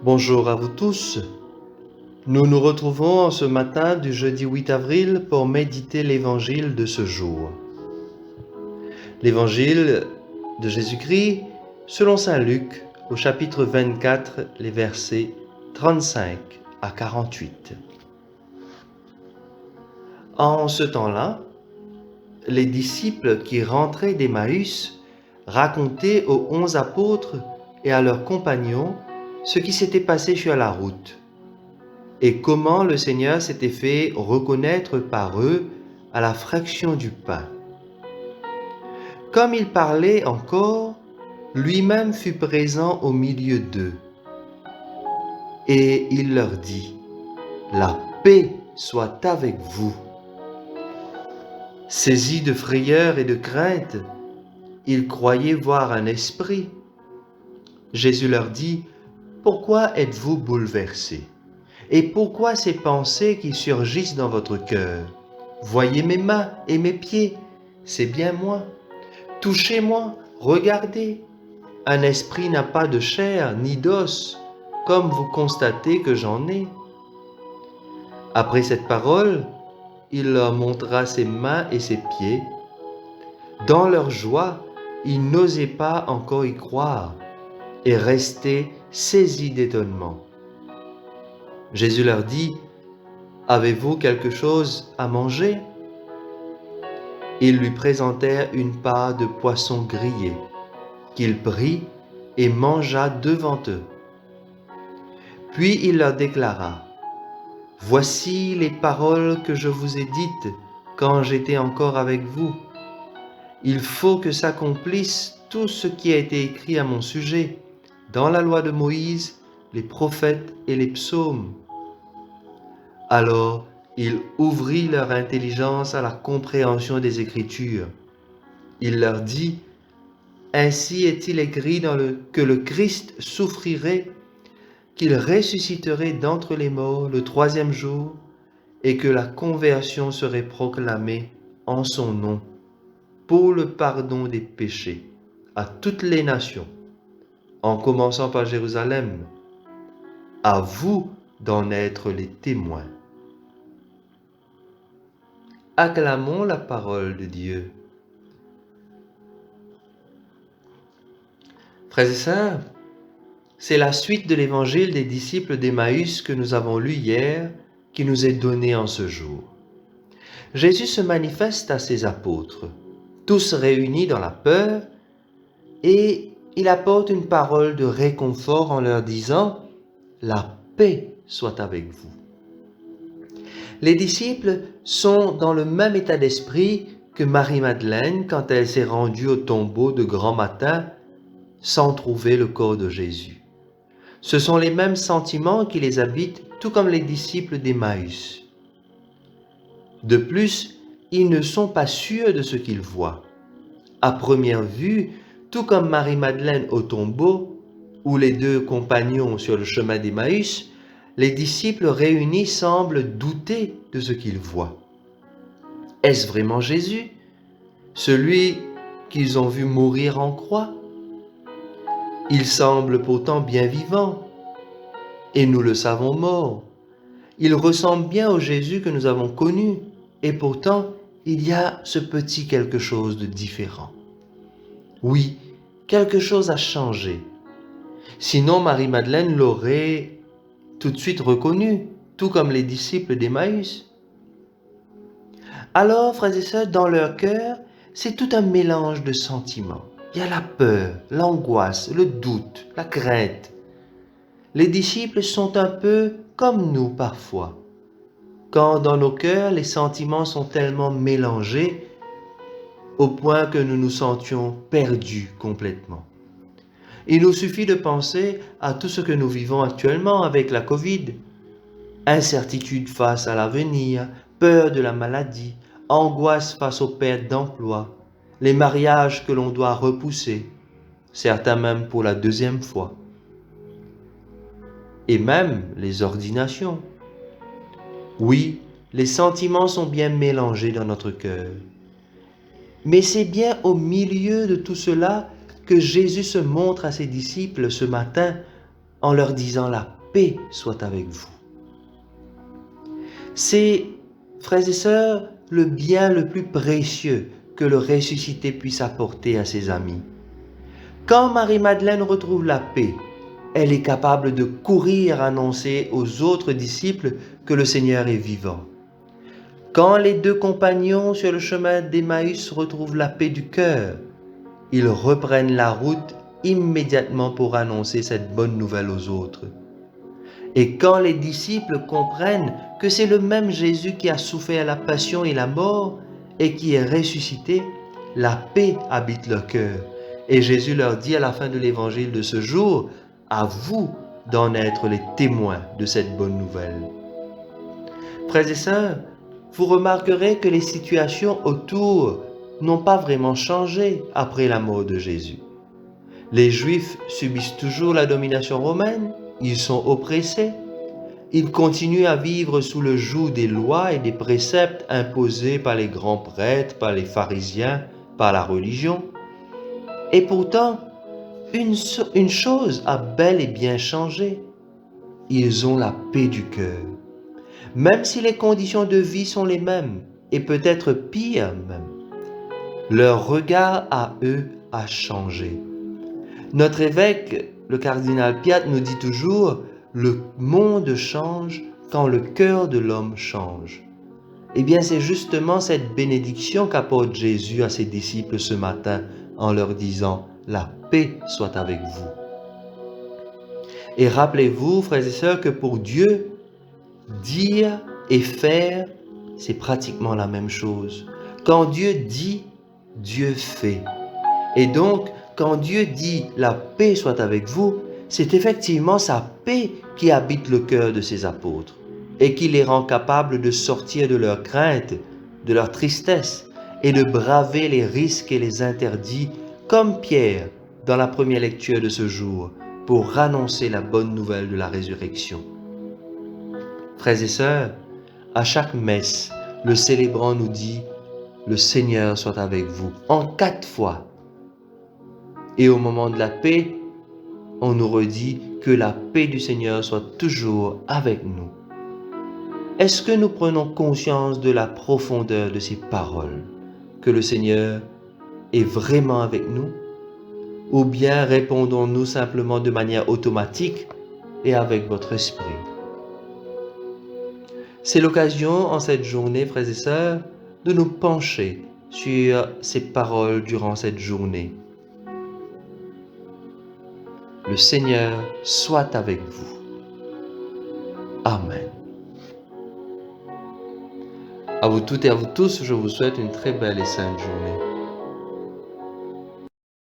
Bonjour à vous tous. Nous nous retrouvons en ce matin du jeudi 8 avril pour méditer l'évangile de ce jour. L'évangile de Jésus-Christ selon saint Luc au chapitre 24, les versets 35 à 48. En ce temps-là, les disciples qui rentraient d'Emmaüs racontaient aux 11 apôtres et à leurs compagnons ce qui s'était passé sur la route et comment le Seigneur s'était fait reconnaître par eux à la fraction du pain. Comme il parlait encore, lui-même fut présent au milieu d'eux. Et il leur dit, « La paix soit avec vous. » Saisis de frayeur et de crainte, ils croyaient voir un esprit. Jésus leur dit, « Pourquoi êtes-vous bouleversés ? Et pourquoi ces pensées qui surgissent dans votre cœur? Voyez mes mains et mes pieds, c'est bien moi. Touchez-moi, regardez. Un esprit n'a pas de chair ni d'os, comme vous constatez que j'en ai. » Après cette parole, il leur montra ses mains et ses pieds. Dans leur joie, ils n'osaient pas encore y croire et restaient saisis d'étonnement. Jésus leur dit, « Avez-vous quelque chose à manger ?» Ils lui présentèrent une part de poisson grillé, qu'il prit et mangea devant eux. Puis il leur déclara, « Voici les paroles que je vous ai dites quand j'étais encore avec vous. Il faut que s'accomplisse tout ce qui a été écrit à mon sujet dans la loi de Moïse, les prophètes et les psaumes. » Alors il ouvrit leur intelligence à la compréhension des Écritures. Il leur dit, « Ainsi est-il écrit que le Christ souffrirait, qu'il ressusciterait d'entre les morts le troisième jour, et que la conversion serait proclamée en son nom pour le pardon des péchés à toutes les nations, en commençant par Jérusalem. À vous d'en être les témoins. » Acclamons la parole de Dieu. Frères et sœurs, c'est la suite de l'évangile des disciples d'Emmaüs que nous avons lu hier, qui nous est donné en ce jour. Jésus se manifeste à ses apôtres, tous réunis dans la peur, et il apporte une parole de réconfort en leur disant « La paix soit avec vous ». Les disciples sont dans le même état d'esprit que Marie-Madeleine quand elle s'est rendue au tombeau de grand matin sans trouver le corps de Jésus. Ce sont les mêmes sentiments qui les habitent, tout comme les disciples d'Emmaüs. De plus, ils ne sont pas sûrs de ce qu'ils voient. À première vue, tout comme Marie-Madeleine au tombeau, ou les deux compagnons sur le chemin d'Emmaüs, les disciples réunis semblent douter de ce qu'ils voient. Est-ce vraiment Jésus, celui qu'ils ont vu mourir en croix? Il semble pourtant bien vivant, et nous le savons mort. Il ressemble bien au Jésus que nous avons connu, et pourtant il y a ce petit quelque chose de différent. Oui, quelque chose a changé. Sinon Marie-Madeleine l'aurait tout de suite reconnu, tout comme les disciples d'Emmaüs. Alors, frères et sœurs, dans leur cœur, c'est tout un mélange de sentiments. Il y a la peur, l'angoisse, le doute, la crainte. Les disciples sont un peu comme nous parfois, quand dans nos cœurs les sentiments sont tellement mélangés au point que nous nous sentions perdus complètement. Il nous suffit de penser à tout ce que nous vivons actuellement avec la Covid. Incertitude face à l'avenir, peur de la maladie, angoisse face aux pertes d'emploi, les mariages que l'on doit repousser, certains même pour la deuxième fois, et même les ordinations. Oui, les sentiments sont bien mélangés dans notre cœur. Mais c'est bien au milieu de tout cela que Jésus se montre à ses disciples ce matin en leur disant la paix soit avec vous. C'est, frères et sœurs, le bien le plus précieux que le ressuscité puisse apporter à ses amis. Quand Marie-Madeleine retrouve la paix, elle est capable de courir annoncer aux autres disciples que le Seigneur est vivant. Quand les deux compagnons sur le chemin d'Emmaüs retrouvent la paix du cœur, ils reprennent la route immédiatement pour annoncer cette bonne nouvelle aux autres. Et quand les disciples comprennent que c'est le même Jésus qui a souffert la passion et la mort et qui est ressuscité, la paix habite leur cœur. Et Jésus leur dit à la fin de l'évangile de ce jour, à vous d'en être les témoins de cette bonne nouvelle. Frères et sœurs, vous remarquerez que les situations autour n'ont pas vraiment changé après la mort de Jésus. Les Juifs subissent toujours la domination romaine, ils sont oppressés, ils continuent à vivre sous le joug des lois et des préceptes imposés par les grands prêtres, par les pharisiens, par la religion. Et pourtant, une chose a bel et bien changé. Ils ont la paix du cœur. Même si les conditions de vie sont les mêmes, et peut-être pire même, leur regard à eux a changé. Notre évêque, le cardinal Piat, nous dit toujours « Le monde change quand le cœur de l'homme change ». Eh bien, c'est justement cette bénédiction qu'apporte Jésus à ses disciples ce matin en leur disant « La paix soit avec vous ». Et rappelez-vous, frères et sœurs, que pour Dieu, dire et faire, c'est pratiquement la même chose. Quand Dieu dit, Dieu fait. Et donc, quand Dieu dit « la paix soit avec vous », c'est effectivement sa paix qui habite le cœur de ses apôtres et qui les rend capables de sortir de leur crainte, de leur tristesse et de braver les risques et les interdits comme Pierre dans la première lecture de ce jour pour annoncer la bonne nouvelle de la résurrection. Frères et sœurs, à chaque messe, le célébrant nous dit « Le Seigneur soit avec vous » en 4 fois. Et au moment de la paix, on nous redit que la paix du Seigneur soit toujours avec nous. Est-ce que nous prenons conscience de la profondeur de ces paroles, que le Seigneur est vraiment avec nous? Ou bien répondons-nous simplement de manière automatique et avec votre esprit? C'est l'occasion en cette journée, frères et sœurs, de nous pencher sur ces paroles durant cette journée. Le Seigneur soit avec vous. Amen. À vous toutes et à vous tous, je vous souhaite une très belle et sainte journée.